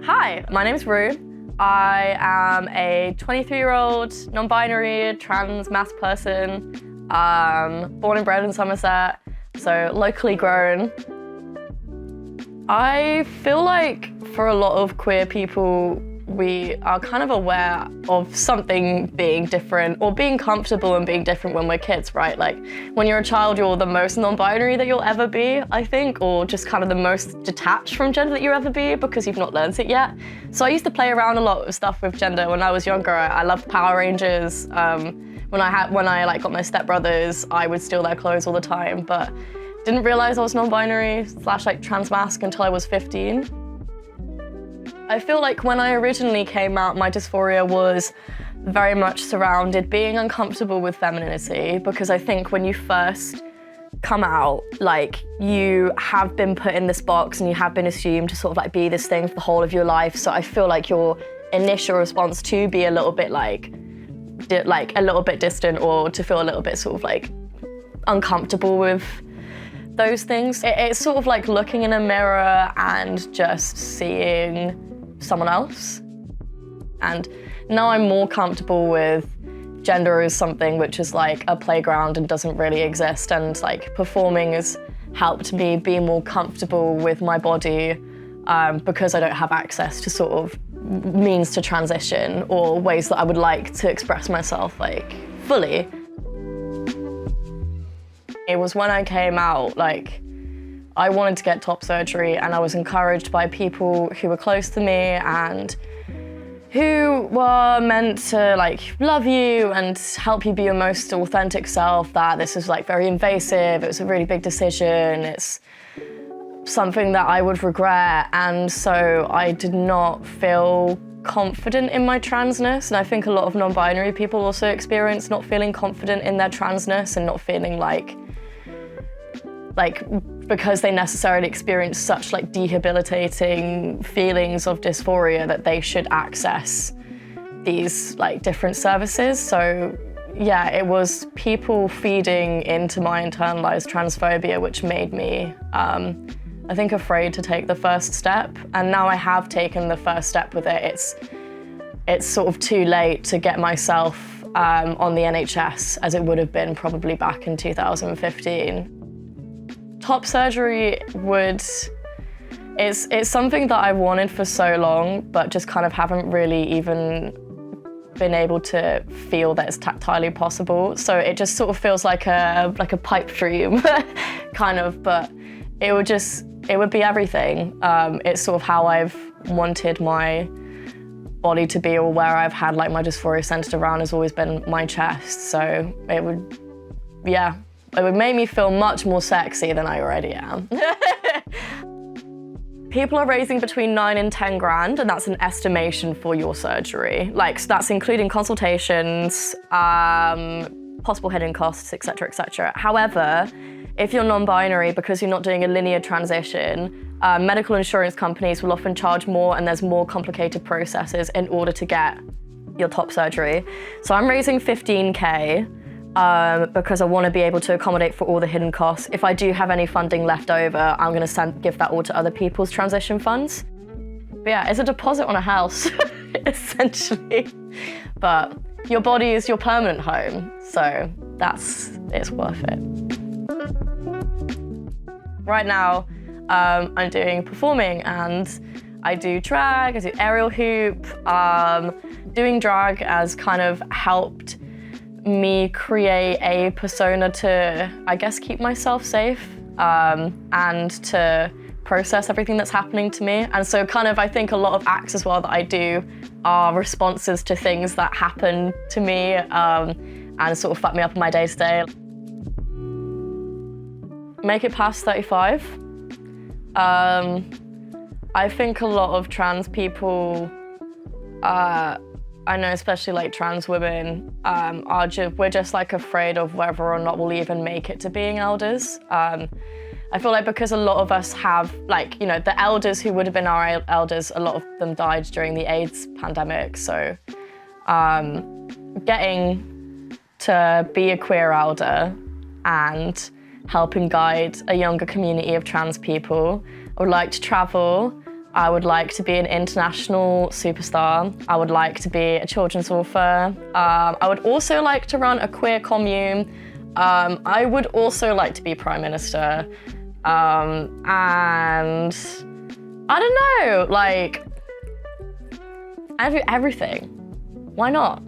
Hi, my name's Roux. I am a 23-year-old non-binary trans mass person, born and bred in Somerset, so locally grown. I feel like for a lot of queer people, we are kind of aware of something being different or being comfortable and being different when we're kids, right? Like when you're a child, you're the most non-binary that you'll ever be, I think, or just kind of the most detached from gender that you'll ever be because you've not learned it yet. So I used to play around a lot with stuff with gender when I was younger. I loved Power Rangers. When I got my stepbrothers, I would steal their clothes all the time, but didn't realize I was non-binary / trans mask until I was 15. I feel like when I originally came out, my dysphoria was very much surrounded being uncomfortable with femininity, because I think when you first come out, like, you have been put in this box and you have been assumed to sort of like be this thing for the whole of your life. So I feel like your initial response to be a little bit a little bit distant, or to feel a little bit sort of like uncomfortable with those things. It's sort of like looking in a mirror and just seeing someone else. And now I'm more comfortable with gender as something which is like a playground and doesn't really exist, and like performing has helped me be more comfortable with my body because I don't have access to sort of means to transition or ways that I would like to express myself like fully. It was when I came out, like, I wanted to get top surgery, and I was encouraged by people who were close to me and who were meant to like love you and help you be your most authentic self, that this is like very invasive, it was a really big decision, it's something that I would regret. And so I did not feel confident in my transness, and I think a lot of non-binary people also experience not feeling confident in their transness and not feeling like because they necessarily experience such like debilitating feelings of dysphoria that they should access these like different services. So yeah, it was people feeding into my internalized transphobia which made me I think afraid to take the first step. And now I have taken the first step with it. It's sort of too late to get myself on the NHS as it would have been probably back in 2015. Top surgery it's something that I wanted for so long, but just kind of haven't really even been able to feel that it's tactilely possible. So it just sort of feels like a pipe dream, kind of, but it would be everything. It's sort of how I've wanted my body to be, or where I've had like my dysphoria centered around has always been my chest. So it would make me feel much more sexy than I already am. People are raising between 9 and 10 grand, and that's an estimation for your surgery. Like, so that's including consultations, possible hidden costs, etc., etc. However, if you're non-binary, because you're not doing a linear transition, medical insurance companies will often charge more, and there's more complicated processes in order to get your top surgery. So I'm raising 15K. Because I want to be able to accommodate for all the hidden costs. If I do have any funding left over, I'm going to give that all to other people's transition funds. But yeah, it's a deposit on a house, essentially. But your body is your permanent home, so it's worth it. Right now, I'm doing performing, and I do drag, I do aerial hoop. Doing drag has kind of helped me create a persona to, I guess, keep myself safe and to process everything that's happening to me. And so kind of, I think a lot of acts as well that I do are responses to things that happen to me and sort of fuck me up in my day-to-day. Make it past 35. I think a lot of trans people, I know especially like trans women, we're just like afraid of whether or not we'll even make it to being elders. I feel like because a lot of us have, like, you know, the elders who would have been our elders, a lot of them died during the AIDS pandemic. So getting to be a queer elder and helping guide a younger community of trans people. I would like to travel. I would like to be an international superstar. I would like to be a children's author. I would also like to run a queer commune. I would also like to be Prime Minister. And I don't know, like, everything. Why not?